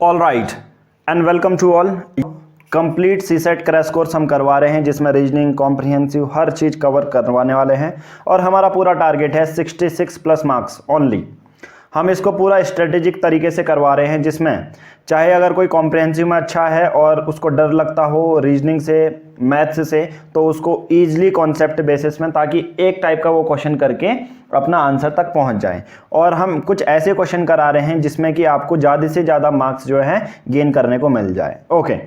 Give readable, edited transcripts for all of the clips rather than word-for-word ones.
All right and welcome to all. Complete CSAT crash course हम करवा रहे हैं जिसमें रीजनिंग कॉम्प्रिहेंसिव हर चीज़ कवर करवाने वाले हैं और हमारा पूरा टारगेट है 66 प्लस मार्क्स ओनली। हम इसको पूरा स्ट्रेटेजिक तरीके से करवा रहे हैं जिसमें चाहे अगर कोई कॉम्प्रिहेंसिव में अच्छा है और उसको डर लगता हो रीजनिंग से मैथ्स से तो उसको ईजिली कॉन्सेप्ट बेसिस में ताकि एक टाइप का वो क्वेश्चन करके अपना आंसर तक पहुंच जाए। और हम कुछ ऐसे क्वेश्चन करा रहे हैं जिसमें कि आपको ज़्यादा से ज़्यादा मार्क्स जो है गेन करने को मिल जाए। ओके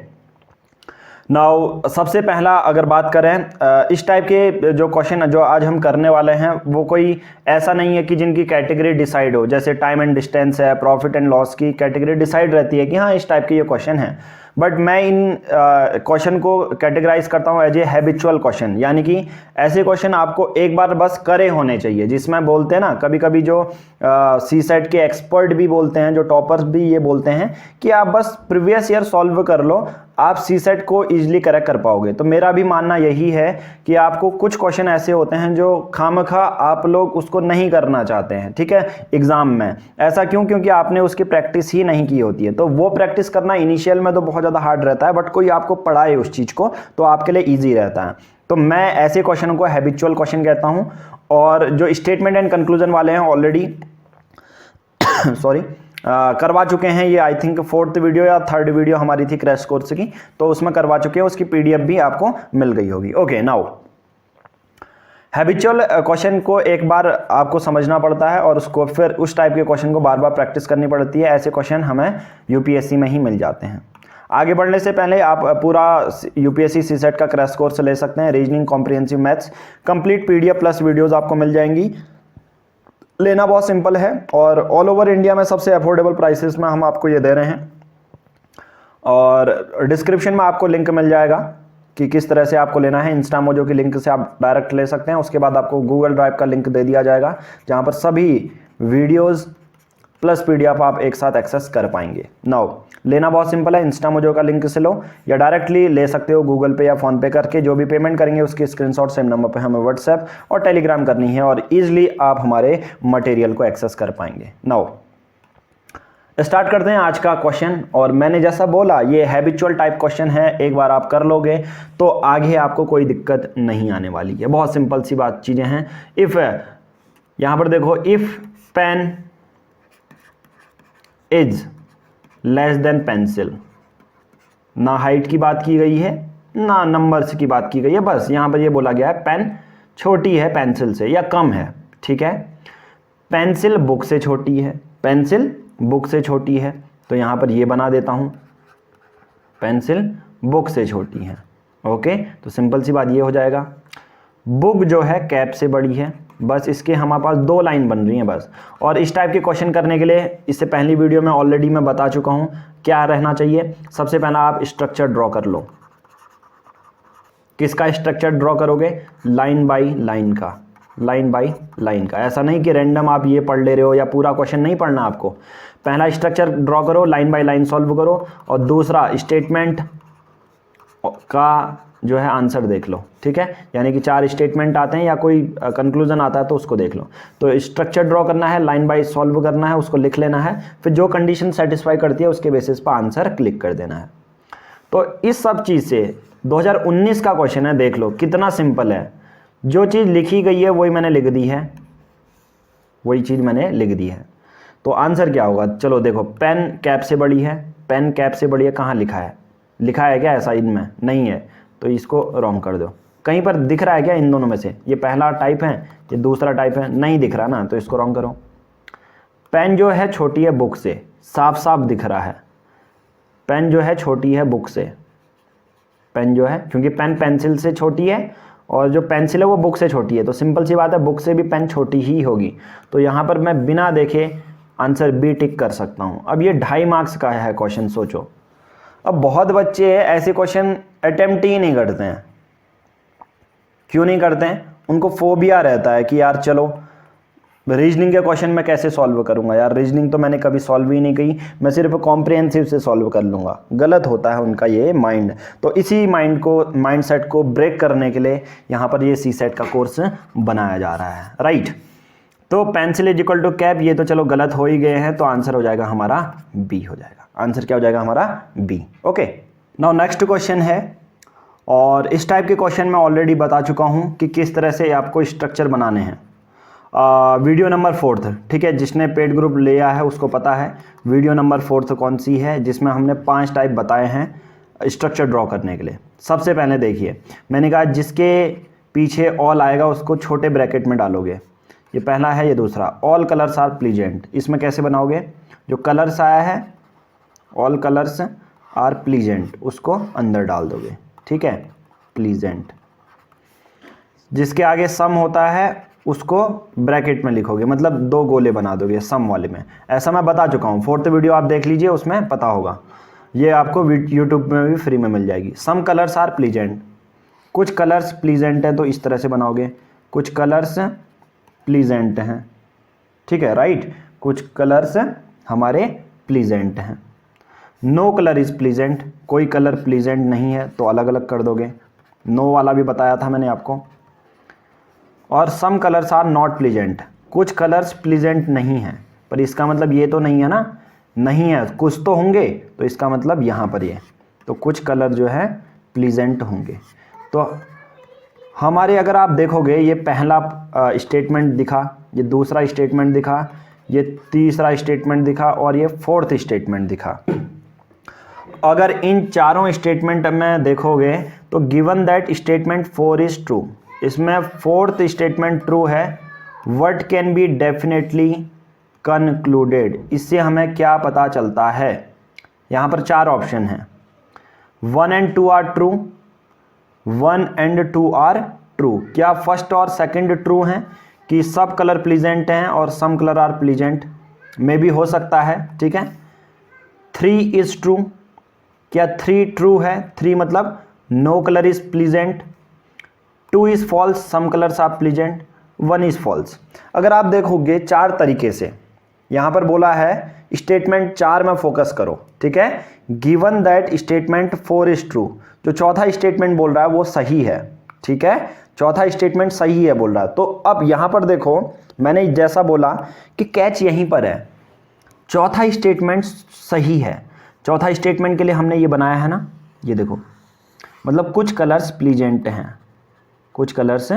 नाउ सबसे पहला अगर बात करें इस टाइप के जो क्वेश्चन जो आज हम करने वाले हैं वो कोई ऐसा नहीं है कि जिनकी कैटेगरी डिसाइड हो, जैसे टाइम एंड डिस्टेंस है, प्रॉफिट एंड लॉस की कैटेगरी डिसाइड रहती है कि हाँ इस टाइप के ये क्वेश्चन है। बट मैं इन क्वेश्चन को कैटेगराइज करता हूँ एज ए हैबिचुअल क्वेश्चन, यानी कि ऐसे क्वेश्चन आपको एक बार बस करे होने चाहिए, जिसमें बोलते हैं ना कभी कभी जो सी सेट के एक्सपर्ट भी बोलते हैं, जो टॉपर्स भी ये बोलते हैं कि आप बस प्रीवियस ईयर सॉल्व कर लो, आप सी सेट को ईजिली करेक्ट कर पाओगे। तो मेरा भी मानना यही है कि आपको कुछ क्वेश्चन ऐसे होते हैं जो खामखा आप लोग उसको नहीं करना चाहते हैं, ठीक है, एग्जाम में। ऐसा क्यों? क्योंकि आपने उसकी प्रैक्टिस ही नहीं की होती है। तो वो प्रैक्टिस करना इनिशियल में तो बहुत ज़्यादा हार्ड रहता है, बट कोई आपको पढ़ाए उस चीज़ को तो आपके लिए ईजी रहता है। तो मैं ऐसे क्वेश्चन को हैबिचुअल क्वेश्चन कहता हूँ। और जो स्टेटमेंट एंड कंक्लूजन वाले हैं ऑलरेडी सॉरी करवा चुके हैं, ये आई थिंक 4th वीडियो या 3rd वीडियो हमारी थी क्रैश कोर्स की, तो उसमें करवा चुके हैं, उसकी पीडीएफ भी आपको मिल गई होगी। ओके नाउ हैबिचुअल क्वेश्चन को एक बार आपको समझना पड़ता है और उसको फिर उस टाइप के क्वेश्चन को बार बार प्रैक्टिस करनी पड़ती है। ऐसे क्वेश्चन हमें यूपीएससी में ही मिल जाते हैं। आगे बढ़ने से पहले आप पूरा यूपीएससी सीसेट का क्रैश कोर्स ले सकते हैं। Reasoning comprehensive maths complete PDF plus videos आपको मिल जाएंगी। लेना बहुत सिंपल है और ऑल ओवर इंडिया में सबसे अफोर्डेबल प्राइसेस में हम आपको ये दे रहे हैं। और डिस्क्रिप्शन में आपको लिंक मिल जाएगा कि किस तरह से आपको लेना है। इंस्टामोजो की लिंक से आप डायरेक्ट ले सकते हैं। उसके बाद आपको गूगल ड्राइव का लिंक दे दिया जाएगा जहां पर सभी वीडियोस प्लस पीडीएफ आप एक साथ एक्सेस कर पाएंगे। नाउ लेना बहुत सिंपल है, इंस्टामोजो का लिंक से लो या डायरेक्टली ले सकते हो गूगल पे या फोन पे करके। जो भी पेमेंट करेंगे उसकी स्क्रीनशॉट सेम नंबर पे हमें व्हाट्सएप और टेलीग्राम करनी है और ईजिली आप हमारे मटेरियल को एक्सेस कर पाएंगे। नाउ स्टार्ट करते हैं आज का क्वेश्चन। और मैंने जैसा बोला ये हैबिचुअल टाइप क्वेश्चन है, एक बार आप कर लोगे तो आगे आपको कोई दिक्कत नहीं आने वाली है। बहुत सिंपल सी बात चीजें हैं। इफ यहां पर देखो, if pen is less than pencil, ना हाइट की बात की गई है ना नंबर्स की बात की गई है, बस यहां पर ये बोला गया है पेन छोटी है पेंसिल से या कम है, ठीक है। पेंसिल बुक से छोटी है, पेंसिल बुक से छोटी है, तो यहां पर ये बना देता हूं पेंसिल बुक से छोटी है। ओके, तो सिंपल सी बात ये हो जाएगा। बुक जो है कैप से बड़ी है, बस इसके हमारे पास 2 लाइन बन रही हैं बस। और इस टाइप के क्वेश्चन करने के लिए इससे पहली वीडियो में ऑलरेडी मैं बता चुका हूं क्या रहना चाहिए। सबसे पहला आप स्ट्रक्चर ड्रॉ कर लो। किसका स्ट्रक्चर ड्रॉ करोगे? लाइन बाय लाइन का, लाइन बाय लाइन का। ऐसा नहीं कि रैंडम आप ये पढ़ ले रहे हो या पूरा क्वेश्चन नहीं पढ़ना आपको। पहला स्ट्रक्चर ड्रॉ करो, लाइन बाय लाइन सॉल्व करो, और दूसरा स्टेटमेंट का जो है आंसर देख लो, ठीक है। यानी कि 4 स्टेटमेंट आते हैं या कोई कंक्लूजन आता है तो उसको देख लो। तो स्ट्रक्चर ड्रॉ करना है, लाइन बाय सॉल्व करना है, उसको लिख लेना है, फिर जो कंडीशन सेटिस्फाई करती है उसके बेसिस पर आंसर क्लिक कर देना है। तो इस सब चीज़ से 2019 का क्वेश्चन है, देख लो कितना सिंपल है। जो चीज़ लिखी गई है वही मैंने लिख दी है, वही चीज़ मैंने लिख दी है। तो आंसर क्या होगा? चलो देखो, पेन कैप से बड़ी है, पेन कैप से बड़ी है, कहाँ लिखा है? लिखा है क्या ऐसा इनमें? नहीं है, तो इसको रॉन्ग कर दो। कहीं पर दिख रहा है क्या इन दोनों में से? ये पहला टाइप है, ये दूसरा टाइप है, नहीं दिख रहा ना, तो इसको रॉन्ग करो। पेन जो है छोटी है बुक से, साफ साफ दिख रहा है। पेन जो है छोटी है बुक से, पेन जो है, क्योंकि पेन पेंसिल से छोटी है और जो पेंसिल है वो बुक से छोटी है, तो सिंपल सी बात है बुक से भी पेन छोटी ही होगी। तो यहाँ पर मैं बिना देखे आंसर बी टिक कर सकता हूँ। अब ये 2.5 मार्क्स का है क्वेश्चन, सोचो। अब बहुत बच्चे ऐसे क्वेश्चन अटेम्प्ट ही नहीं करते हैं। क्यों नहीं करते हैं? उनको फोबिया रहता है कि यार चलो रीजनिंग के क्वेश्चन मैं कैसे सॉल्व करूंगा, यार रीजनिंग तो मैंने कभी सॉल्व ही नहीं की, मैं सिर्फ कॉम्प्रिहेंसिव से सॉल्व कर लूंगा। गलत होता है उनका ये माइंड। तो इसी माइंड सेट को ब्रेक करने के लिए यहाँ पर ये सी सेट का कोर्स बनाया जा रहा है, राइट। तो pencil is equal to cap, ये तो चलो गलत हो ही गए हैं, तो आंसर हो जाएगा हमारा बी हो जाएगा। आंसर क्या हो जाएगा हमारा B. Okay, now next question है, और इस टाइप के क्वेश्चन मैं ऑलरेडी बता चुका हूँ कि किस तरह से आपको स्ट्रक्चर बनाने हैं। वीडियो नंबर 4, ठीक है, जिसने पेड ग्रुप लिया है उसको पता है वीडियो नंबर 4 कौन सी है, जिसमें हमने 5 टाइप बताए हैं स्ट्रक्चर ड्रॉ करने के लिए। सबसे पहले देखिए, मैंने कहा जिसके पीछे ऑल आएगा उसको छोटे ब्रैकेट में डालोगे, ये पहला है। ये दूसरा, ऑल कलर्स आर प्लीजेंट, इसमें कैसे बनाओगे, जो कलर्स आया है ऑल कलर्स आर प्लीजेंट उसको अंदर डाल दोगे, ठीक है, प्लीजेंट। जिसके आगे सम होता है उसको ब्रैकेट में लिखोगे, मतलब 2 गोले बना दोगे सम वाले में। ऐसा मैं बता चुका हूँ, 4th वीडियो आप देख लीजिए, उसमें पता होगा। ये आपको यूट्यूब में भी फ्री में मिल जाएगी। सम कलर्स आर प्लीजेंट, कुछ कलर्स प्लीजेंट हैं तो इस तरह से बनाओगे, कुछ कलर्स प्लीजेंट हैं, ठीक है, राइट, कुछ कलर्स हमारे प्लीजेंट हैं। नो कलर इज़ प्लीजेंट, कोई कलर प्लीजेंट नहीं है तो अलग अलग कर दोगे, नो वाला भी बताया था मैंने आपको। और some colours are not pleasant, कुछ कलर्स प्लीजेंट नहीं हैं, पर इसका मतलब ये तो नहीं है ना, नहीं है, कुछ तो होंगे, तो इसका मतलब यहाँ पर ये, तो कुछ कलर जो है प्लीजेंट होंगे। तो हमारे अगर आप देखोगे, ये पहला स्टेटमेंट दिखा, ये दूसरा स्टेटमेंट दिखा, ये तीसरा स्टेटमेंट दिखा और ये 4th स्टेटमेंट दिखा। अगर इन चारों स्टेटमेंट में देखोगे तो given that statement 4 is true, इसमें 4th स्टेटमेंट ट्रू है, what can be definitely concluded, इससे हमें क्या पता चलता है। यहाँ पर 4 ऑप्शन हैं, 1 and 2 are true, 1 and 2 are true. क्या फर्स्ट और सेकंड ट्रू हैं कि सब कलर प्लीजेंट हैं और सम कलर आर प्लीजेंट, में भी हो सकता है, ठीक है। 3 इज़ ट्रू, क्या 3 ट्रू है, 3 मतलब no colour is pleasant. 2 is false, some colours are pleasant. 1 is false. अगर आप देखोगे 4 तरीके से, यहाँ पर बोला है स्टेटमेंट 4 में फोकस करो, ठीक है, given that statement 4 is true, जो चौथा स्टेटमेंट बोल रहा है वो सही है, ठीक है, चौथा स्टेटमेंट सही है बोल रहा है। तो अब यहाँ पर देखो, मैंने जैसा बोला कि कैच यहीं पर है, चौथा स्टेटमेंट सही है। चौथा स्टेटमेंट के लिए हमने ये बनाया है ना, ये देखो, मतलब कुछ कलर्स प्लीजेंट हैं, कुछ कलर्स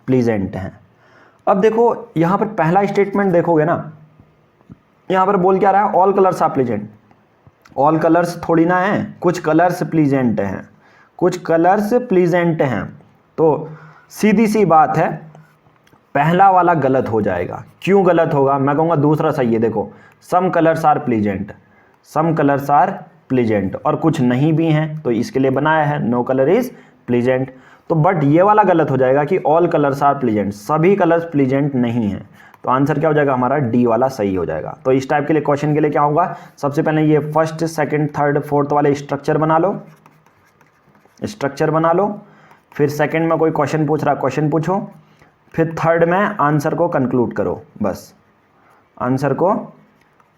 प्लीजेंट हैं। अब देखो यहाँ पर पहला स्टेटमेंट देखोगे ना, यहाँ पर बोल क्या रहा है, all colours are pleasant. All colours थोड़ी ना हैं, कुछ कलर्स प्लीजेंट हैं, कुछ कलर्स प्लीजेंट हैं। तो सीधी सी बात है, पहला वाला गलत हो जाएगा। क्यों गलत होगा, मैं कहूँगा दूसरा सही है। देखो, some colours are pleasant, some colours are pleasant, और कुछ नहीं भी हैं तो इसके लिए बनाया है नो कलर इज प्लीजेंट। तो बट ये वाला गलत हो जाएगा कि ऑल कलर्स आर प्लीजेंट, सभी कलर्स प्लीजेंट नहीं हैं। तो आंसर क्या हो जाएगा हमारा, डी वाला सही हो जाएगा। तो इस टाइप के लिए क्वेश्चन के लिए क्या होगा, सबसे पहले ये फर्स्ट सेकंड थर्ड फोर्थ वाले स्ट्रक्चर बना लो, स्ट्रक्चर बना लो। फिर सेकंड में कोई क्वेश्चन पूछ रहा, क्वेश्चन पूछो। फिर थर्ड में आंसर को कंक्लूड करो, बस आंसर को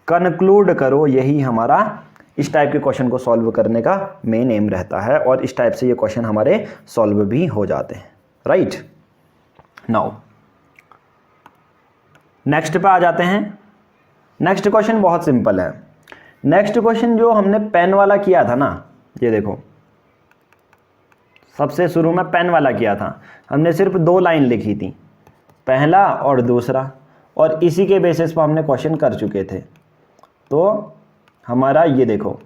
कंक्लूड करो। यही हमारा इस टाइप के क्वेश्चन को सॉल्व करने का मेन एम रहता है, और इस टाइप से ये क्वेश्चन हमारे सॉल्व भी हो जाते हैं, राइट। नाउ नेक्स्ट पे आ जाते हैं। नेक्स्ट क्वेश्चन बहुत सिंपल है। नेक्स्ट क्वेश्चन जो हमने पेन वाला किया था ना, ये देखो, सबसे शुरू में पेन वाला किया था, हमने सिर्फ 2 लाइन लिखी थी, पहला और दूसरा, और इसी के बेसिस पर हमने क्वेश्चन कर चुके थे। तो हमारा ये देखो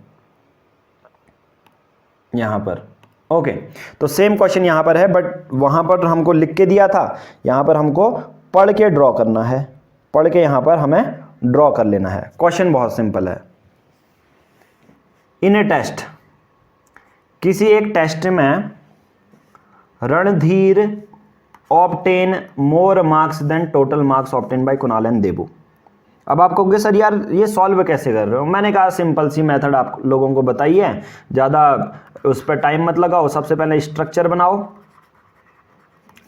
यहाँ पर, ओके, तो सेम क्वेश्चन यहाँ पर है, बट वहाँ पर हमको लिख के दिया था, यहाँ पर हमको पढ़ के ड्रॉ करना है, पढ़ के यहाँ पर हमें ड्रॉ कर लेना है। क्वेश्चन बहुत सिंपल है। इन ए टेस्ट, किसी एक टेस्ट में Randhir obtain more marks than total marks obtain by Kunal and Debu. अब आप कहोगे सर यार ये सॉल्व कैसे कर रहे हो, मैंने कहा सिंपल सी मेथड आप लोगों को बताइए, ज़्यादा उस पर टाइम मत लगाओ। सबसे पहले स्ट्रक्चर बनाओ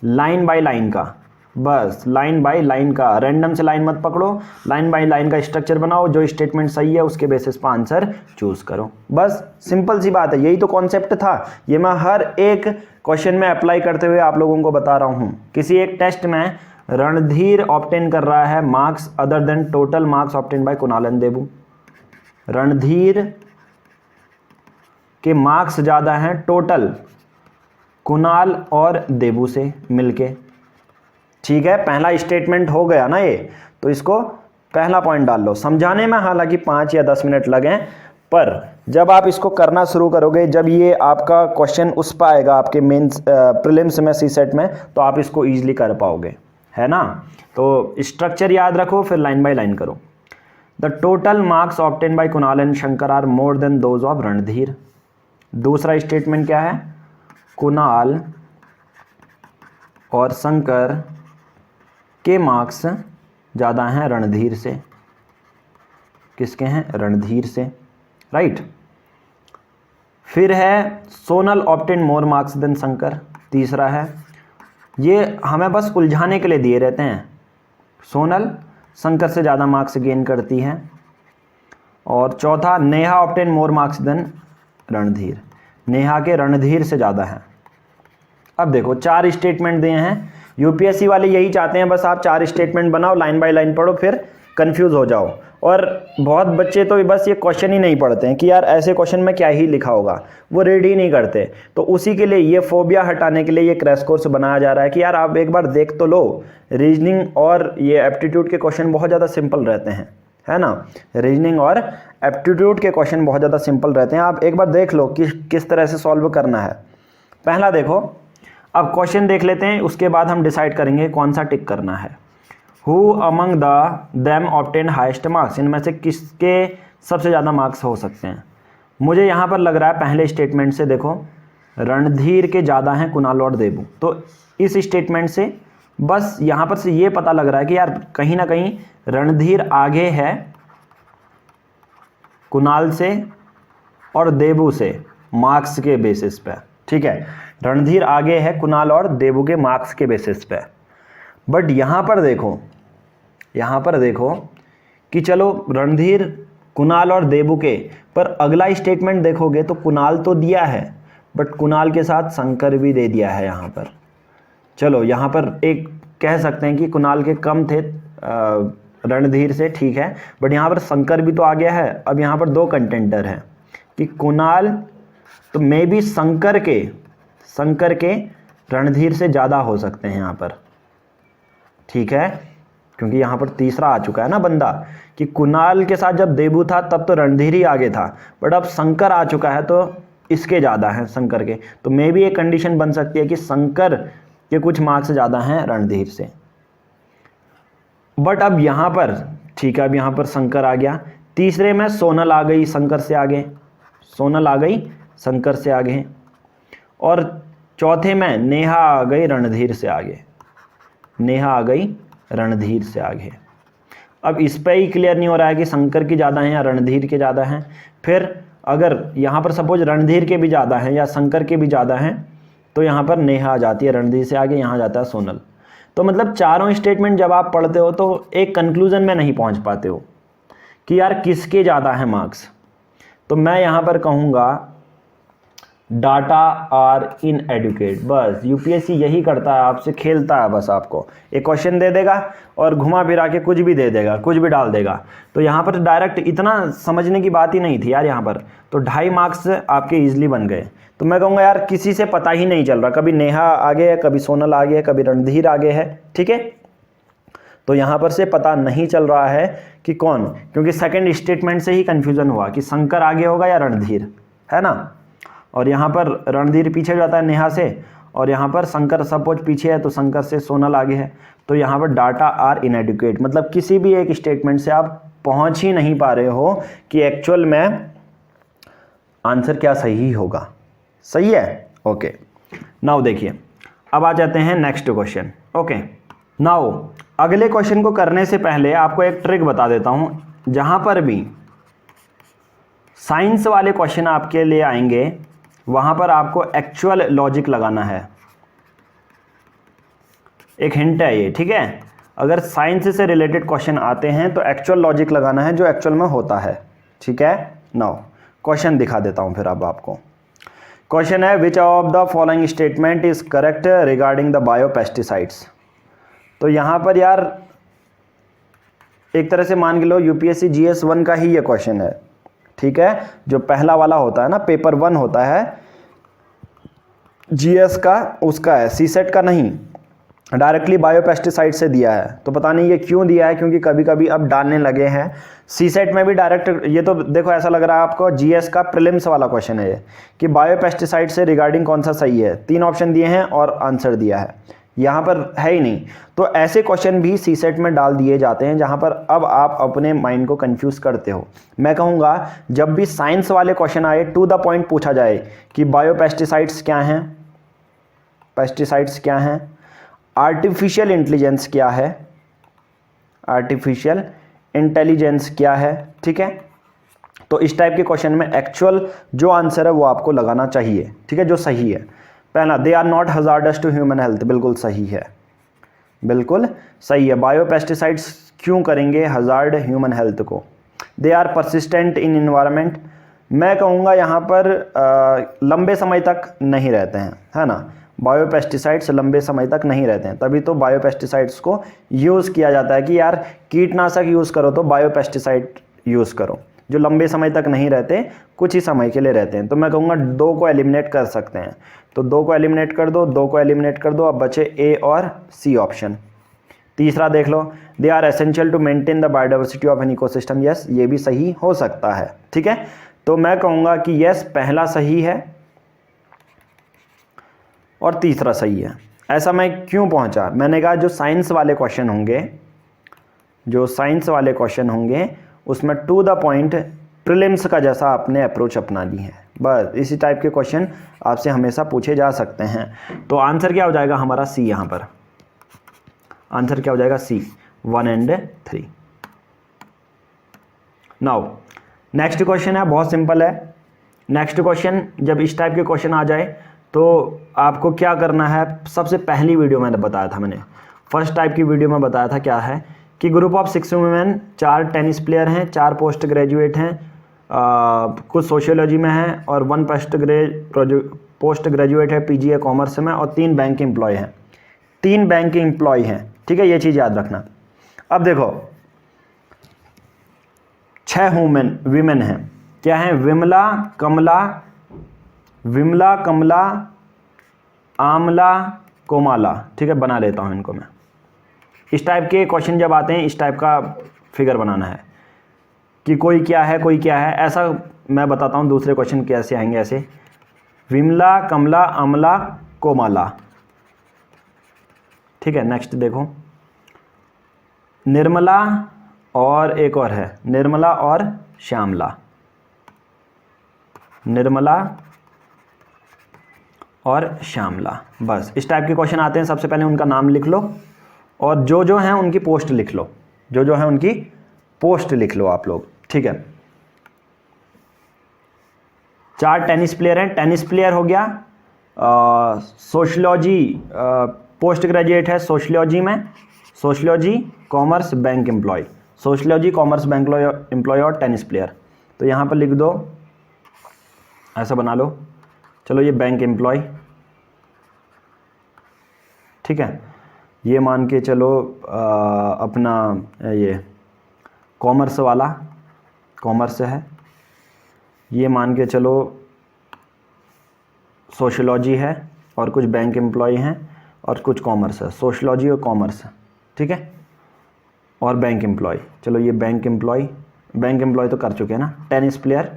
लाइन बाय लाइन का, बस लाइन बाय लाइन का, रैंडम से लाइन मत पकड़ो, लाइन बाय लाइन का स्ट्रक्चर बनाओ, जो स्टेटमेंट सही है उसके बेसिस पर आंसर चूज करो, बस सिंपल सी बात है। यही तो कॉन्सेप्ट था, ये मैं हर एक क्वेश्चन में अप्लाई करते हुए आप लोगों को बता रहा हूँ। किसी एक टेस्ट में रणधीर ऑब्टेन कर रहा है marks other than total marks obtain by Kunal and Debu. Randhir के मार्क्स ज़्यादा हैं टोटल कुणाल और देबू से मिलके। ठीक है, पहला स्टेटमेंट हो गया ना ये, तो इसको पहला पॉइंट डाल लो। समझाने में हालांकि 5 या 10 मिनट लगें, पर जब आप इसको करना शुरू करोगे, जब ये आपका क्वेश्चन उस पर आएगा आपके मेंस प्रीलिम्स में सीसेट में, तो आप इसको ईजिली कर पाओगे, है ना। तो स्ट्रक्चर याद रखो, फिर लाइन बाय लाइन करो। The total marks obtain by Kunal and Shankar are more than those of Randhir. दूसरा स्टेटमेंट क्या है, कुणाल और शंकर के मार्क्स ज़्यादा हैं रणधीर से। किसके हैं, रणधीर से, राइट। फिर है Sonal obtain more marks than Shankar. तीसरा है, ये हमें बस उलझाने के लिए दिए रहते हैं, सोनल शंकर से ज़्यादा मार्क्स गेन करती है। और चौथा, Neha obtain more marks than Randhir, Neha के रणधीर से ज़्यादा है। अब देखो 4 स्टेटमेंट दिए हैं, यूपीएससी वाले यही चाहते हैं बस आप 4 स्टेटमेंट बनाओ, लाइन बाय लाइन पढ़ो, फिर कंफ्यूज हो जाओ। और बहुत बच्चे तो बस ये क्वेश्चन ही नहीं पढ़ते हैं कि यार ऐसे क्वेश्चन में क्या ही लिखा होगा, वो रीड ही नहीं करते। तो उसी के लिए ये फोबिया हटाने के लिए ये क्रैश कोर्स बनाया जा रहा है कि यार आप एक बार देख तो लो। रीजनिंग और ये एप्टीट्यूड के क्वेश्चन बहुत ज़्यादा सिंपल रहते हैं, है ना। रीजनिंग और एप्टीट्यूड के क्वेश्चन बहुत ज़्यादा सिंपल रहते हैं, आप एक बार देख लो कि किस तरह से सॉल्व करना है। पहला देखो, अब क्वेश्चन देख लेते हैं, उसके बाद हम डिसाइड करेंगे कौन सा टिक करना है। Who among them obtain heist marks, इनमें से किसके सबसे ज़्यादा मार्क्स हो सकते हैं। मुझे यहाँ पर लग रहा है पहले स्टेटमेंट से देखो रणधीर के ज़्यादा हैं कुणाल और देबू, तो इस स्टेटमेंट से बस यहाँ पर से ये पता लग रहा है कि यार कहीं ना कहीं रणधीर आगे है कुणाल से और देबू से मार्क्स के बेसिस पे। ठीक है, रणधीर आगे है कुणाल और देबू के मार्क्स के बेसिस पे। बट यहाँ पर देखो कि चलो रणधीर कुणाल और देबू के, पर अगला स्टेटमेंट देखोगे तो कुणाल तो दिया है, बट कुणाल के साथ शंकर भी दे दिया है यहाँ पर। चलो यहाँ पर एक कह सकते हैं कि कुणाल के कम थे रणधीर से, ठीक है, बट यहाँ पर शंकर भी तो आ गया है। अब यहाँ पर 2 कंटेंडर हैं कि कुणाल तो मे बी शंकर के रणधीर से ज़्यादा हो सकते हैं यहाँ पर, ठीक है, क्योंकि यहाँ पर तीसरा आ चुका है ना बंदा कि कुणाल के साथ जब देबू था तब तो रणधीर ही आगे था, बट अब शंकर आ चुका है तो इसके ज़्यादा हैं शंकर के। तो मे बी एक कंडीशन बन सकती है कि शंकर के कुछ मार्क्स ज़्यादा हैं रणधीर से। बट अब यहाँ पर ठीक है, अब यहाँ पर शंकर आ गया। तीसरे में सोनल आ गई शंकर से आगे, सोनल आ गई शंकर से आगे। और चौथे में नेहा आ गई रणधीर से आगे, नेहा आ गई रणधीर से आगे। अब इस पे ही क्लियर नहीं हो रहा है कि शंकर की ज़्यादा हैं या रणधीर के ज़्यादा हैं। फिर अगर यहाँ पर सपोज रणधीर के भी ज़्यादा हैं या शंकर के भी ज़्यादा हैं, तो यहाँ पर नेहा आ जाती है रणधीर से आगे, यहाँ जाता है सोनल। तो मतलब चारों स्टेटमेंट जब आप पढ़ते हो तो एक कंक्लूजन में नहीं पहुँच पाते हो कि यार किसके ज़्यादा हैं मार्क्स। तो मैं यहाँ पर कहूँगा डाटा आर इनएडुकेट। बस यूपीएससी यही करता है, आपसे खेलता है, बस आपको एक क्वेश्चन दे देगा और घुमा फिरा के कुछ भी दे देगा, कुछ भी डाल देगा। तो यहाँ पर डायरेक्ट इतना समझने की बात ही नहीं थी यार यहाँ पर, तो 2.5 मार्क्स आपके ईजिली बन गए। तो मैं कहूँगा यार किसी से पता ही नहीं चल रहा, कभी नेहा आगे है, कभी सोनल आगे है, कभी रणधीर आगे है, ठीक है। तो यहाँ पर से पता नहीं चल रहा है कि कौन, क्योंकि सेकेंड स्टेटमेंट से ही कन्फ्यूज़न हुआ कि शंकर आगे होगा या रणधीर, है ना। और यहाँ पर रणधीर पीछे जाता है नेहा से, और यहाँ पर शंकर सपोज पीछे है तो शंकर से सोनल आगे है। तो यहाँ पर डाटा आर इनएडुकेट, मतलब किसी भी एक स्टेटमेंट से आप पहुँच ही नहीं पा रहे हो कि एक्चुअल में आंसर क्या सही होगा। सही है, ओके। नाउ देखिए, अब आ जाते हैं नेक्स्ट क्वेश्चन। ओके, नाउ अगले क्वेश्चन को करने से पहले आपको एक ट्रिक बता देता हूँ। जहाँ पर भी साइंस वाले क्वेश्चन आपके लिए आएंगे वहाँ पर आपको एक्चुअल लॉजिक लगाना है। एक हिंट है ये, ठीक है। अगर साइंस से रिलेटेड क्वेश्चन आते हैं तो एक्चुअल लॉजिक लगाना है जो एक्चुअल में होता है, ठीक है। नाउ क्वेश्चन दिखा देता हूँ फिर अब आपको। क्वेश्चन है which of the following statement is correct regarding the biopesticides. तो यहाँ पर यार एक तरह से मान के लो यूपीएससी GS 1 का ही ये क्वेश्चन है, ठीक है, जो पहला वाला होता है ना, पेपर 1 होता है जीएस का, उसका है, सीसेट का नहीं। डायरेक्टली बायोपेस्टिसाइड से दिया है, तो पता नहीं ये क्यों दिया है, क्योंकि कभी कभी अब डालने लगे हैं सीसेट में भी डायरेक्ट। ये तो देखो ऐसा लग रहा है आपको जीएस का प्रीलिम्स वाला क्वेश्चन है ये, कि बायोपेस्टिसाइड से रिगार्डिंग कौन सा सही है। 3 ऑप्शन दिए हैं और आंसर दिया है, यहाँ पर है ही नहीं। तो ऐसे क्वेश्चन भी सीसेट में डाल दिए जाते हैं जहाँ पर अब आप अपने माइंड को कंफ्यूज करते हो। मैं कहूँगा जब भी साइंस वाले क्वेश्चन आए, टू द पॉइंट पूछा जाए कि बायोपेस्टिसाइड्स क्या हैं, पेस्टिसाइड्स क्या हैं, आर्टिफिशियल इंटेलिजेंस क्या है, आर्टिफिशियल इंटेलिजेंस क्या है, ठीक है। तो इस टाइप के क्वेश्चन में एक्चुअल जो आंसर है वो आपको लगाना चाहिए, ठीक है, जो सही है। पहला, they are not hazardous to human health, बिल्कुल सही है, बिल्कुल सही है। बायोपेस्टिसाइड्स क्यों करेंगे हजार्ड ह्यूमन हेल्थ को? They are persistent in environment, मैं कहूँगा यहाँ पर लंबे समय तक नहीं रहते हैं, है ना। बायोपेस्टिसाइड्स लंबे समय तक नहीं रहते हैं, तभी तो बायोपेस्टिसाइड्स को यूज़ किया जाता है कि यार कीटनाशक यूज़ करो तो बायोपेस्टिसाइड यूज़ करो, जो लंबे समय तक नहीं रहते, कुछ ही समय के लिए रहते हैं। तो मैं कहूँगा 2 को एलिमिनेट कर सकते हैं, तो 2 को एलिमिनेट कर दो, 2 को एलिमिनेट कर दो, अब बचे ए और सी ऑप्शन। तीसरा देख लो, they are essential to maintain the biodiversity of an ecosystem, yes ये भी सही हो सकता है, ठीक है। तो मैं कहूँगा कि यस पहला सही है और तीसरा सही है। ऐसा मैं क्यों पहुँचा, मैंने कहा जो साइंस वाले क्वेश्चन होंगे, जो साइंस वाले क्वेश्चन होंगे उसमें टू द पॉइंट प्रीलिम्स का जैसा आपने अप्रोच अपना ली है, बस इसी टाइप के क्वेश्चन आपसे हमेशा पूछे जा सकते हैं। तो आंसर क्या हो जाएगा हमारा सी, यहाँ पर आंसर क्या हो जाएगा सी, 1 and 3। नाउ नेक्स्ट क्वेश्चन है, बहुत सिंपल है। नेक्स्ट क्वेश्चन जब इस टाइप के क्वेश्चन आ जाए तो आपको क्या करना है, सबसे पहली वीडियो मैंने बताया था, मैंने फर्स्ट टाइप की वीडियो में बताया था क्या है कि group of 6 women, 4 tennis player हैं, 4 पोस्ट ग्रेजुएट हैं, कुछ सोशियोलॉजी में है और 1 पोस्ट ग्रेजुएट है पीजीए कॉमर्स में, और 3 बैंक एम्प्लॉय हैं, 3 बैंक एम्प्लॉय हैं, ठीक है, ये चीज़ याद रखना। अब देखो 6 वीमेन हैं, क्या हैं, विमला, कमला, आमला, कोमाला, ठीक है, बना लेता हूँ इनको मैं। इस टाइप के क्वेश्चन जब आते हैं, इस टाइप का फिगर बनाना है कि कोई क्या है, कोई क्या है, ऐसा मैं बताता हूँ दूसरे क्वेश्चन कैसे आएंगे, ऐसे विमला, कमला, अमला, कोमाला, ठीक है। नेक्स्ट देखो निर्मला और एक और है, निर्मला और श्यामला, निर्मला और श्यामला, बस इस टाइप के क्वेश्चन आते हैं। सबसे पहले उनका नाम लिख लो और जो हैं उनकी पोस्ट लिख लो, जो हैं उनकी पोस्ट लिख लो आप लोग, ठीक है। 4 टेनिस प्लेयर हैं, टेनिस प्लेयर हो गया, सोशियोलॉजी पोस्ट ग्रेजुएट है सोशियोलॉजी में, sociology commerce bank employee, sociology commerce bank employee और टेनिस प्लेयर। तो यहाँ पर लिख दो, ऐसा बना लो, चलो ये बैंक एम्प्लॉय, ठीक है, ये मान के चलो अपना ये कॉमर्स वाला, कॉमर्स है, ये मान के चलो सोशियोलॉजी है और कुछ बैंक एम्प्लॉय हैं और कुछ कॉमर्स है, सोशियोलॉजी और कॉमर्स, ठीक है, और बैंक एम्प्लॉय। चलो ये बैंक एम्प्लॉय तो कर चुके हैं ना, टेनिस प्लेयर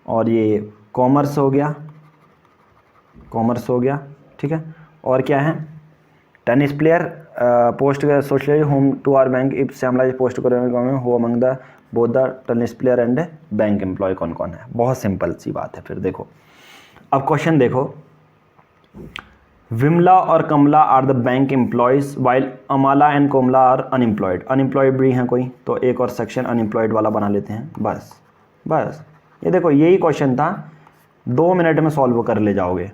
और ये कॉमर्स हो गया, ठीक है। और क्या है, tennis player, post social home to are bank if Shyamala post who among the both the tennis player and bank employ कौन कौन है। बहुत सिंपल सी बात है। फिर देखो अब क्वेश्चन देखो, विमला और Kamala are the bank employees while Amala and Komala are unemployed. Unemployed भी हैं कोई, तो एक और सेक्शन अनएम्प्लॉयड वाला बना लेते हैं। बस ये देखो यही क्वेश्चन था, 2 मिनट में सॉल्व कर ले जाओगे।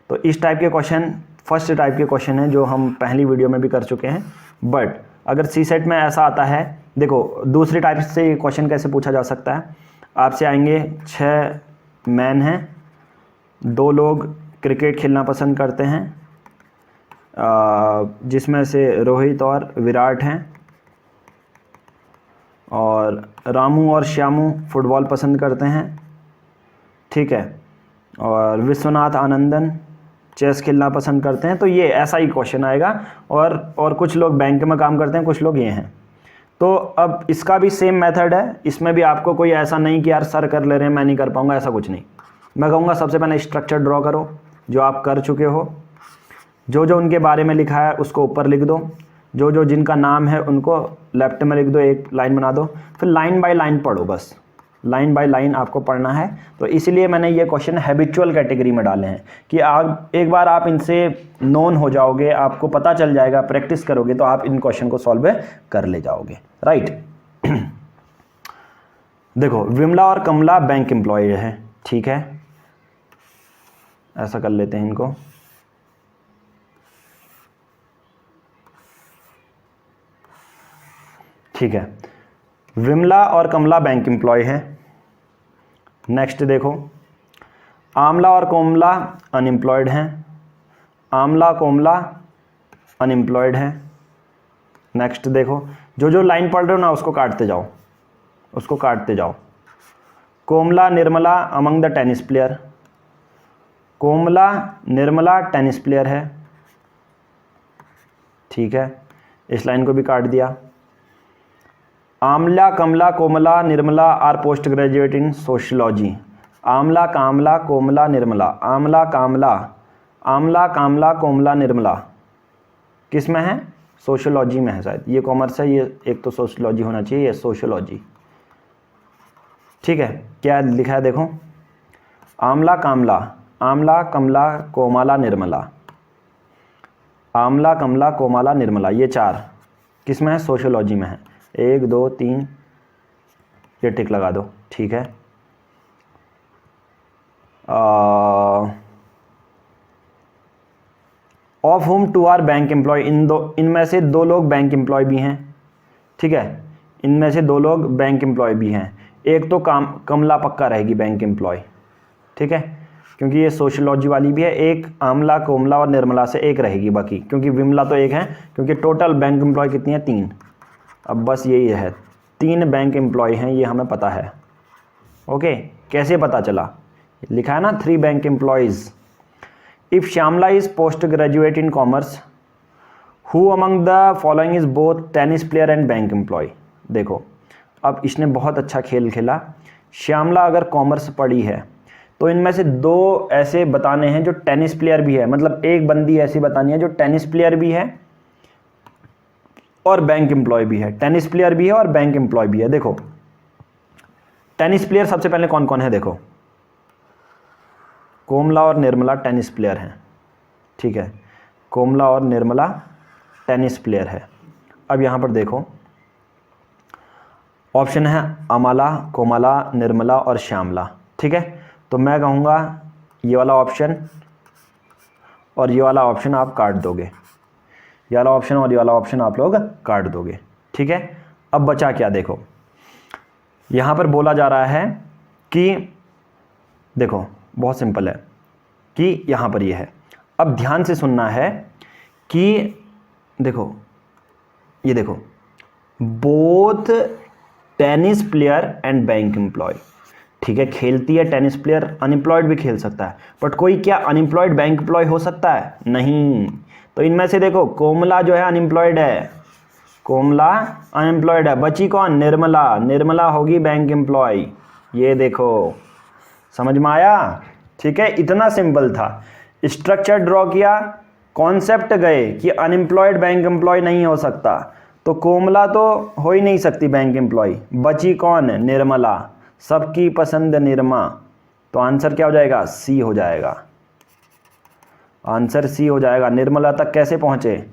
तो इस टाइप के क्वेश्चन फर्स्ट टाइप के क्वेश्चन हैं जो हम पहली वीडियो में भी कर चुके हैं। बट अगर सी सेट में ऐसा आता है, देखो दूसरी टाइप से क्वेश्चन कैसे पूछा जा सकता है। आपसे आएंगे 6 मैन हैं, 2 लोग क्रिकेट खेलना पसंद करते हैं, जिसमें से रोहित और विराट हैं, और रामू और श्यामू फुटबॉल पसंद करते हैं, ठीक है, और विश्वनाथ आनंदन चेस खेलना पसंद करते हैं। तो ये ऐसा ही क्वेश्चन आएगा। और कुछ लोग बैंक में काम करते हैं, कुछ लोग ये हैं। तो अब इसका भी सेम मेथड है, इसमें भी आपको कोई ऐसा नहीं कि यार सर कर ले रहे हैं मैं नहीं कर पाऊँगा, ऐसा कुछ नहीं। मैं कहूँगा सबसे पहले स्ट्रक्चर ड्रॉ करो जो आप कर चुके हो, जो जो उनके बारे में लिखा है उसको ऊपर लिख दो, जो जो जिनका नाम है उनको लेफ्ट में लिख दो, एक लाइन बना दो, फिर लाइन बाय लाइन पढ़ो, बस लाइन बाय लाइन आपको पढ़ना है। तो इसीलिए मैंने ये क्वेश्चन हैबिचुअल कैटेगरी में डाले हैं कि आप एक बार आप इनसे नोन हो जाओगे, आपको पता चल जाएगा, प्रैक्टिस करोगे तो आप इन क्वेश्चन को सॉल्व कर ले जाओगे, राइट। देखो विमला और कमला बैंक एम्प्लॉय है, ठीक है, ऐसा कर लेते हैं इनको। ठीक है, विमला और कमला बैंक एम्प्लॉय है। नेक्स्ट देखो, आमला और कोमला अनएम्प्लॉयड हैं, आमला कोमला अनएम्प्लॉयड हैं। नेक्स्ट देखो, जो जो लाइन पढ़ रहे हो ना उसको काटते जाओ, उसको काटते जाओ। Komala Nirmala among the tennis player, Komala Nirmala tennis player है, ठीक है, इस लाइन को भी काट दिया। Amala Kamala Komala Nirmala are post graduate in sociology, Amala Kamala Komala Nirmala, Amala Kamala, Amala Kamala Komala Nirmala किस में है? सोशियोलॉजी में है शायद, ये कॉमर्स है, ये एक तो सोशियोलॉजी होना चाहिए, ये सोशियोलॉजी, ठीक है। क्या लिखा है देखो, आमला कामला, आमला कमला कोमला निर्मला, आमला कमला कोमला निर्मला, ये चार किस में है? सोशियोलॉजी में है। 1 2 3 ये टिक लगा दो, ठीक है। Of whom to are bank employee, इनमें से 2 लोग बैंक एम्प्लॉय भी हैं, ठीक है, इनमें से 2 लोग बैंक एम्प्लॉय भी हैं। एक तो कमला पक्का रहेगी बैंक एम्प्लॉय, ठीक है, क्योंकि ये सोशियोलॉजी वाली भी है। एक आमला कोमला और निर्मला से एक रहेगी बाकी, क्योंकि विमला तो एक है, क्योंकि टोटल बैंक एम्प्लॉय कितनी है? 3। अब बस यही है, 3 बैंक एम्प्लॉय हैं, ये हमें पता है। ओके, कैसे पता चला? लिखा है ना 3 bank employees. If Shyamala is post graduate in commerce, who among the following is both tennis player and bank employee. देखो अब इसने बहुत अच्छा खेल खेला। श्यामला अगर कॉमर्स पढ़ी है तो इनमें से 2 ऐसे बताने हैं जो टेनिस प्लेयर भी है, मतलब एक बंदी ऐसी बतानी है जो टेनिस प्लेयर भी है और बैंक एम्प्लॉय भी है, टेनिस प्लेयर भी है और बैंक एम्प्लॉय भी है। देखो टेनिस प्लेयर सबसे पहले कौन कौन है? देखो कोमला और निर्मला टेनिस प्लेयर हैं, ठीक है, कोमला और निर्मला टेनिस प्लेयर है। अब यहाँ पर देखो ऑप्शन है अमला कोमला निर्मला और श्यामला, ठीक है। तो मैं कहूँगा ये वाला ऑप्शन और ये वाला ऑप्शन आप काट दोगे, ये वाला ऑप्शन और ये वाला ऑप्शन आप लोग काट दोगे, ठीक है। अब बचा क्या? देखो यहाँ पर बोला जा रहा है कि देखो बहुत सिंपल है कि यहाँ पर ये है। अब ध्यान से सुनना है कि देखो ये देखो, both tennis player and bank employee, ठीक है, खेलती है टेनिस प्लेयर, अनएम्प्लॉयड भी खेल सकता है, बट कोई क्या अनएम्प्लॉयड बैंक एम्प्लॉय हो सकता है? नहीं। तो इनमें से देखो कोमला जो है अनएम्प्लॉयड है, कोमला अनएम्प्लॉयड है, बची कौन? निर्मला, निर्मला होगी बैंक एम्प्लॉय। ये देखो समझ में आया? ठीक है, इतना सिंपल था। स्ट्रक्चर ड्रॉ किया, कॉन्सेप्ट गए कि अनएम्प्लॉयड बैंक एम्प्लॉय नहीं हो सकता, तो कोमला तो हो ही नहीं सकती बैंक एम्प्लॉय, बची कौन? निर्मला, सबकी पसंद निरमा। तो आंसर क्या हो जाएगा? सी हो जाएगा, आंसर सी हो जाएगा। निर्मला तक कैसे पहुंचे?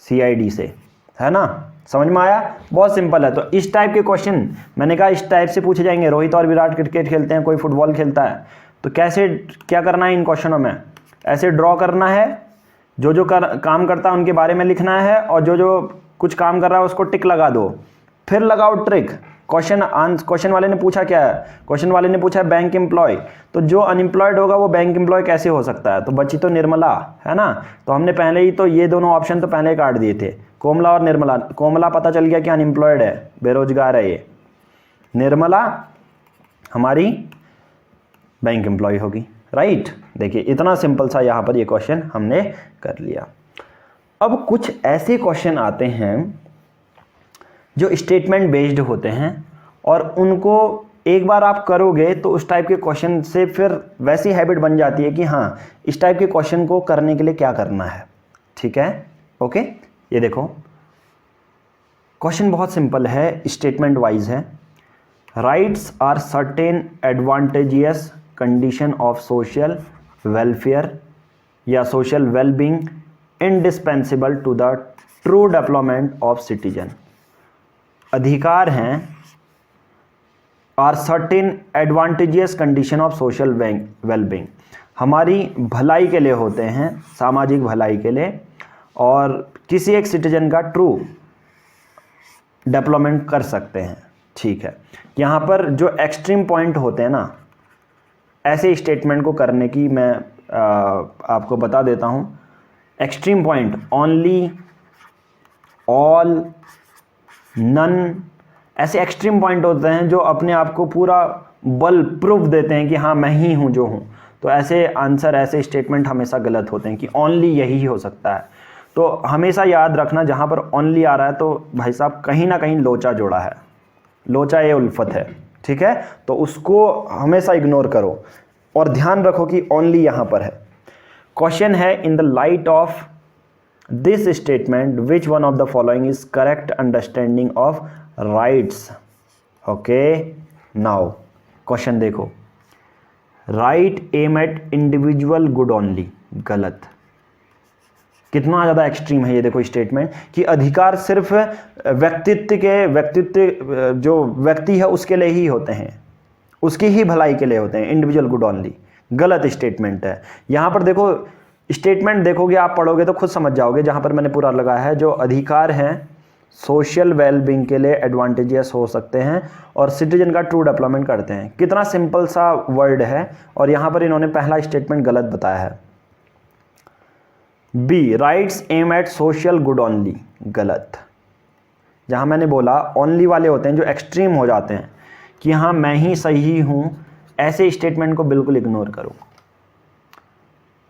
CID से, है ना? समझ में आया? बहुत सिंपल है। तो इस टाइप के क्वेश्चन मैंने कहा इस टाइप से पूछे जाएंगे। रोहित और विराट क्रिकेट खेलते हैं, कोई फुटबॉल खेलता है, तो कैसे क्या करना है इन क्वेश्चनों में? ऐसे ड्रॉ करना है, जो जो काम करता है उनके बारे में लिखना है, और जो जो कुछ काम कर रहा है उसको टिक लगा दो, फिर लगाओ ट्रिक। क्वेश्चन वाले ने पूछा क्या है? क्वेश्चन वाले ने पूछा है बैंक एम्प्लॉय, तो जो अनएम्प्लॉयड होगा वो बैंक एम्प्लॉय कैसे हो सकता है? तो बची तो निर्मला, है ना? तो हमने पहले ही तो ये दोनों ऑप्शन तो पहले काट दिए थे, कोमला और निर्मला, कोमला पता चल गया कि अनएम्प्लॉयड है, बेरोजगार है ये। निर्मला हमारी बैंक एम्प्लॉय होगी, राइट। देखिए इतना सिंपल सा यहाँ पर ये क्वेश्चन हमने कर लिया। अब कुछ ऐसे क्वेश्चन आते हैं जो स्टेटमेंट बेस्ड होते हैं और उनको एक बार आप करोगे तो उस टाइप के क्वेश्चन से फिर वैसी हैबिट बन जाती है कि हाँ इस टाइप के क्वेश्चन को करने के लिए क्या करना है, ठीक है। ओके, ये देखो क्वेश्चन बहुत सिंपल है, स्टेटमेंट वाइज है। Rights are certain advantageous condition of social welfare या social wellbeing indispensable to the true development of citizen. अधिकार हैं are certain advantageous condition of social wellbeing, हमारी भलाई के लिए होते हैं, सामाजिक भलाई के लिए, और किसी एक सिटीजन का ट्रू डेवलपमेंट कर सकते हैं, ठीक है। यहाँ पर जो एक्सट्रीम पॉइंट होते हैं ना, ऐसे स्टेटमेंट को करने की मैं आपको बता देता हूँ। Extreme point only, all, none, ऐसे एक्सट्रीम पॉइंट होते हैं जो अपने आप को पूरा बल प्रूफ देते हैं कि हाँ मैं ही हूँ जो हूँ। तो ऐसे आंसर, ऐसे स्टेटमेंट हमेशा गलत होते हैं कि ओनली यही हो सकता है। तो हमेशा याद रखना जहाँ पर ओनली आ रहा है तो भाई साहब कहीं ना कहीं लोचा जोड़ा है, लोचा ये उल्फत है, ठीक है। तो उसको हमेशा इग्नोर करो और ध्यान रखो कि ओनली यहाँ पर है। क्वेश्चन है in the light of this statement which one of the following is correct understanding of rights. Okay, now question देखो, right aim at individual good only, गलत। कितना ज़्यादा एक्सट्रीम है ये देखो स्टेटमेंट कि अधिकार सिर्फ व्यक्तित्व जो व्यक्ति है उसके लिए ही होते हैं, उसकी ही भलाई के लिए होते हैं, इंडिविजुअल गुड ओनली। गलत स्टेटमेंट है। यहाँ पर देखो स्टेटमेंट देखोगे, आप पढ़ोगे तो खुद समझ जाओगे। जहाँ पर मैंने पूरा लगाया है, जो अधिकार हैं सोशल वेलबींग के लिए एडवांटेजियस हो सकते हैं और सिटीजन का ट्रू डेवलपमेंट करते हैं। कितना सिंपल सा वर्ड है और यहाँ पर इन्होंने पहला स्टेटमेंट गलत बताया है। B, rights aim at social good only, गलत। जहाँ मैंने बोला ओनली वाले होते हैं जो एक्सट्रीम हो जाते हैं कि हाँ मैं ही सही हूँ, ऐसे स्टेटमेंट को बिल्कुल इग्नोर करो।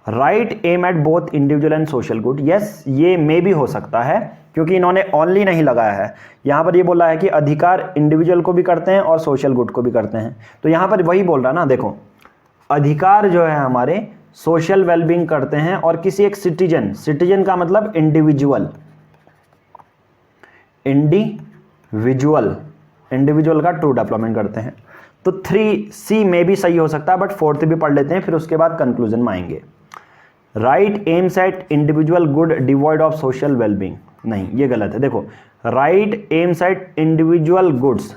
Right aim at both individual and social good, yes ये मे भी हो सकता है क्योंकि इन्होंने ओनली नहीं लगाया है। यहाँ पर ये बोला है कि अधिकार इंडिविजुअल को भी करते हैं और सोशल गुड को भी करते हैं। तो यहाँ पर वही बोल रहा है ना, देखो अधिकार जो है हमारे सोशल वेलबींग करते हैं और किसी एक सिटीजन, सिटीजन का मतलब इंडिविजुअल, इंडिविजुअल का ट्रू डेवलपमेंट करते हैं। तो 3C में भी सही हो सकता है, बट 4th भी पढ़ लेते हैं, फिर उसके बाद कंक्लूजन में आएंगे। Right aims at individual good devoid of social wellbeing, नहीं ये गलत है। देखो right aims at individual goods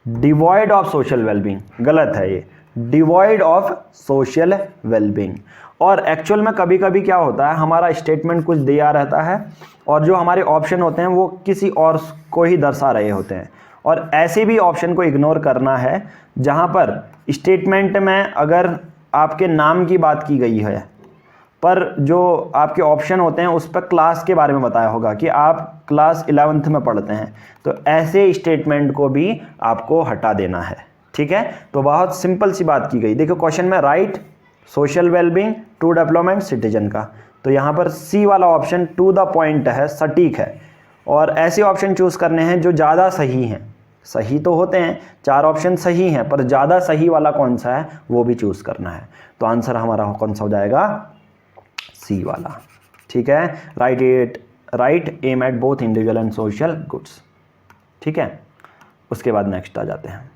devoid of social wellbeing, गलत है ये, डिवॉइड ऑफ सोशल वेलबींग। और एक्चुअल में कभी कभी क्या होता है, हमारा स्टेटमेंट कुछ दिया रहता है और जो हमारे ऑप्शन होते हैं वो किसी और को ही दर्शा रहे होते हैं। और ऐसे भी ऑप्शन को इग्नोर करना है जहां पर स्टेटमेंट में अगर आपके नाम की बात की गई है पर जो आपके ऑप्शन होते हैं उस पर क्लास के बारे में बताया होगा कि आप क्लास 11th में पढ़ते हैं, तो ऐसे स्टेटमेंट को भी आपको हटा देना है, ठीक है। तो बहुत सिंपल सी बात की गई। देखो क्वेश्चन में right, social wellbeing, true development, citizen का, तो यहाँ पर सी वाला ऑप्शन टू द पॉइंट है, सटीक है। और ऐसे ऑप्शन चूज करने हैं जो ज़्यादा सही हैं। सही तो होते हैं, 4 ऑप्शन सही हैं, पर ज़्यादा सही वाला कौन सा है वो भी चूज करना है। तो आंसर हमारा कौन सा हो जाएगा, सी वाला, ठीक है। Right aim at both individual and social goods, ठीक है। उसके बाद नेक्स्ट आ जाते हैं।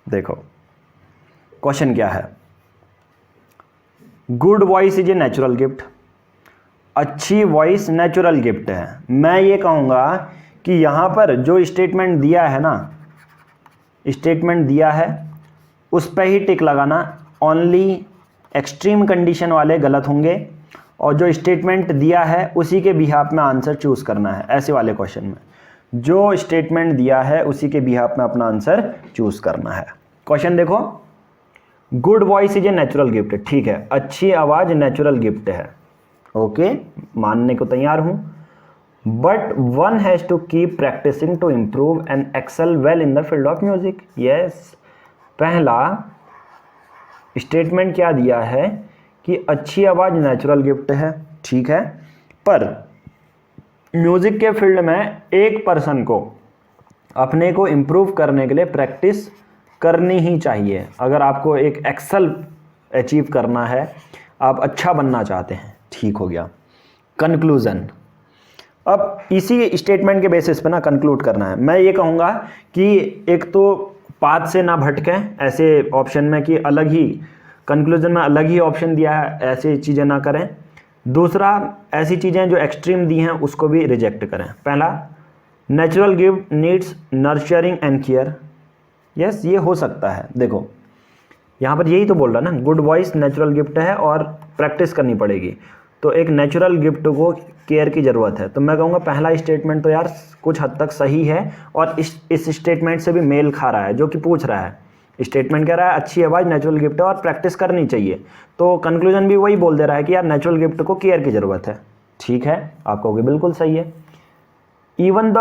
देखो क्वेश्चन क्या है, good voice is a natural gift, अच्छी वॉइस नेचुरल गिफ्ट है। मैं ये कहूँगा कि यहाँ पर जो स्टेटमेंट दिया है ना, स्टेटमेंट दिया है उस पर ही टिक लगाना। ओनली, एक्सट्रीम कंडीशन वाले गलत होंगे और जो स्टेटमेंट दिया है उसी के बिहाफ में आंसर चूज करना है। ऐसे वाले क्वेश्चन में जो स्टेटमेंट दिया है उसी के बिहाफ में अपना आंसर चूज करना है। क्वेश्चन देखो, good voice is a natural gift, ठीक है, अच्छी आवाज नेचुरल गिफ्ट है, ओके, मानने को तैयार हूं। But one has to keep practicing to improve and excel well in the field of music. Yes, पहला स्टेटमेंट क्या दिया है कि अच्छी आवाज़ नेचुरल गिफ्ट है, ठीक है, पर म्यूज़िक के फील्ड में एक पर्सन को अपने को इम्प्रूव करने के लिए प्रैक्टिस करनी ही चाहिए। अगर आपको एक एक्सेल अचीव करना है, आप अच्छा बनना चाहते हैं, ठीक हो गया। कंक्लूज़न, अब इसी स्टेटमेंट के बेसिस पे ना कंक्लूड करना है। मैं ये कहूँगा कि एक तो पाथ से ना भटकें ऐसे ऑप्शन में कि अलग ही कंक्लूजन में अलग ही ऑप्शन दिया है, ऐसी चीज़ें ना करें। दूसरा, ऐसी चीज़ें जो एक्सट्रीम दी हैं उसको भी रिजेक्ट करें। पहला, natural gift needs nurturing and care. Yes, ये हो सकता है। देखो यहाँ पर यही तो बोल रहा ना, गुड वॉइस नेचुरल गिफ्ट है और प्रैक्टिस करनी पड़ेगी, तो एक नेचुरल गिफ्ट को केयर की ज़रूरत है। तो मैं कहूँगा पहला स्टेटमेंट तो यार कुछ हद तक सही है और इस स्टेटमेंट से भी मेल खा रहा है जो कि पूछ रहा है। स्टेटमेंट कह रहा है अच्छी आवाज़ नेचुरल गिफ्ट है और प्रैक्टिस करनी चाहिए, तो कंक्लूजन भी वही बोल दे रहा है कि यार नेचुरल गिफ्ट को केयर की ज़रूरत है। ठीक है, आप कहोगे बिल्कुल सही है। Even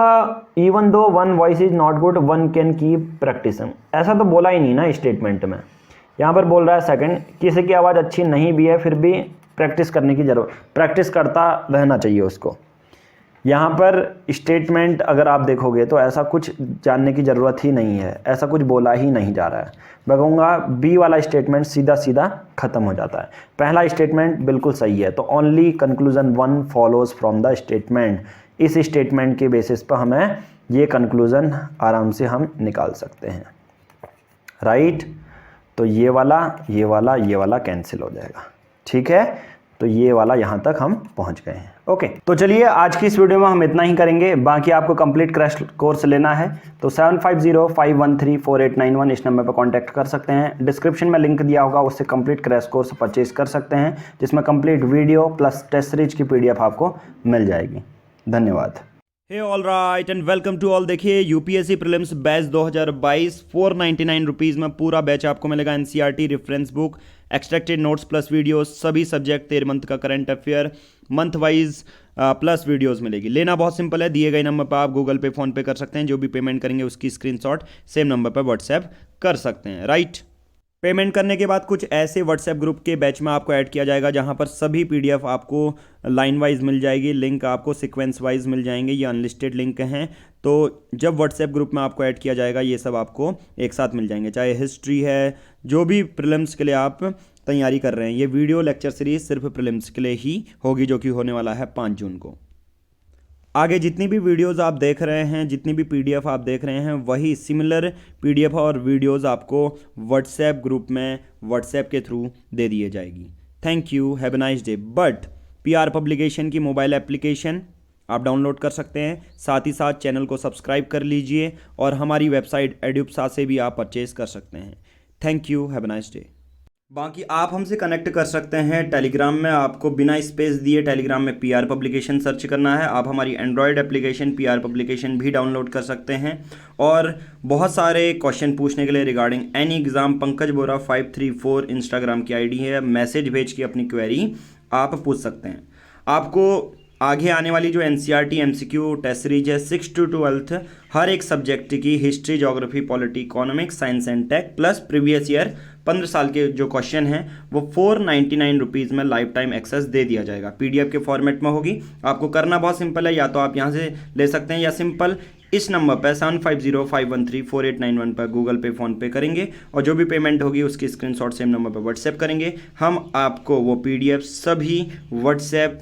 though one voice is not good one can keep practicing, ऐसा तो बोला ही नहीं ना स्टेटमेंट में। यहाँ पर बोल रहा है सेकंड, किसी की आवाज़ अच्छी नहीं भी है फिर भी प्रैक्टिस करने की ज़रूरत, प्रैक्टिस करता रहना चाहिए उसको। यहाँ पर स्टेटमेंट अगर आप देखोगे तो ऐसा कुछ जानने की ज़रूरत ही नहीं है, ऐसा कुछ बोला ही नहीं जा रहा है। मैं कहूँगा बी वाला स्टेटमेंट सीधा सीधा ख़त्म हो जाता है। पहला स्टेटमेंट बिल्कुल सही है, तो only conclusion one follows from the statement. इस स्टेटमेंट के बेसिस पर हमें ये कंक्लूज़न आराम से हम निकाल सकते हैं, राइट। तो ये वाला कैंसिल हो जाएगा, ठीक है। तो ये वाला यहाँ तक हम पहुँच गए हैं। ओके, तो चलिए आज की इस वीडियो में हम इतना ही करेंगे। बाकी आपको कंप्लीट क्रैश कोर्स लेना है तो 7505134891 इस नंबर पर कांटेक्ट कर सकते हैं। डिस्क्रिप्शन में लिंक दिया होगा, उससे कंप्लीट क्रैश कोर्स परचेज कर सकते हैं, जिसमें complete video plus test series की PDF आपको मिल जाएगी। धन्यवाद। Hey all right and welcome to all. देखिए यूपीएससी प्रीलिम्स बैच 2022 499 रुपीज़ में पूरा बैच आपको मिलेगा। NCERT reference book, extracted notes plus videos, सभी सब्जेक्ट 13 मंथ का current affair month wise plus videos मिलेगी। लेना बहुत सिंपल है, दिए गए नंबर पर आप गूगल पे फ़ोन पे कर सकते हैं, जो भी पेमेंट करेंगे उसकी स्क्रीनशॉट सेम नंबर पर व्हाट्सएप कर सकते हैं, राइट। पेमेंट करने के बाद कुछ ऐसे व्हाट्सएप ग्रुप के बैच में आपको ऐड किया जाएगा जहां पर सभी PDF आपको लाइन वाइज मिल जाएगी, लिंक आपको सीक्वेंस वाइज मिल जाएंगे। ये अनलिस्टेड लिंक हैं, तो जब व्हाट्सएप ग्रुप में आपको ऐड किया जाएगा ये सब आपको एक साथ मिल जाएंगे, चाहे हिस्ट्री है, जो भी प्रीलिम्स के लिए आप तैयारी कर रहे हैं। ये वीडियो लेक्चर सीरीज सिर्फ प्रीलिम्स के लिए ही होगी, जो कि होने वाला है 5 जून को। आगे जितनी भी वीडियोस आप देख रहे हैं, जितनी भी PDF आप देख रहे हैं, वही सिमिलर PDF और वीडियोस आपको व्हाट्सएप ग्रुप में व्हाट्सएप के थ्रू दे दिए जाएगी। Thank you, have a nice day. But PR publication की मोबाइल एप्लीकेशन आप डाउनलोड कर सकते हैं, साथ ही साथ चैनल को सब्सक्राइब कर लीजिए और हमारी वेबसाइट एड्यूप्सा से भी आप परचेज कर सकते हैं। Thank you, have a nice day. बाकी आप हमसे कनेक्ट कर सकते हैं टेलीग्राम में, आपको बिना स्पेस दिए टेलीग्राम में PR पब्लिकेशन सर्च करना है। आप हमारी एंड्रॉयड एप्लीकेशन PR पब्लिकेशन भी डाउनलोड कर सकते हैं और बहुत सारे क्वेश्चन पूछने के लिए रिगार्डिंग एनी एग्ज़ाम पंकज बोरा 534 इंस्टाग्राम की ID है। मैसेज भेज के अपनी क्वेरी आप पूछ सकते हैं। आपको आगे आने वाली जो NCERT MCQ टेस्ट सीरीज है 6 to 12 हर एक सब्जेक्ट की history, geography, polity, economics, science and tech plus previous year 15 साल के जो क्वेश्चन हैं वो 499 रुपीज़ में लाइफ टाइम एक्सेस दे दिया जाएगा। PDF के फॉर्मेट में होगी। आपको करना बहुत सिंपल है, या तो आप यहाँ से ले सकते हैं या सिंपल इस नंबर पर 7505134891 पर गूगल पे फ़ोन पे करेंगे और जो भी पेमेंट होगी उसकी स्क्रीनशॉट सेम नंबर पर व्हाट्सएप करेंगे। हम आपको वो PDF सभी व्हाट्सएप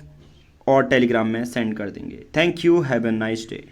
और टेलीग्राम में सेंड कर देंगे। Thank you, have a nice day.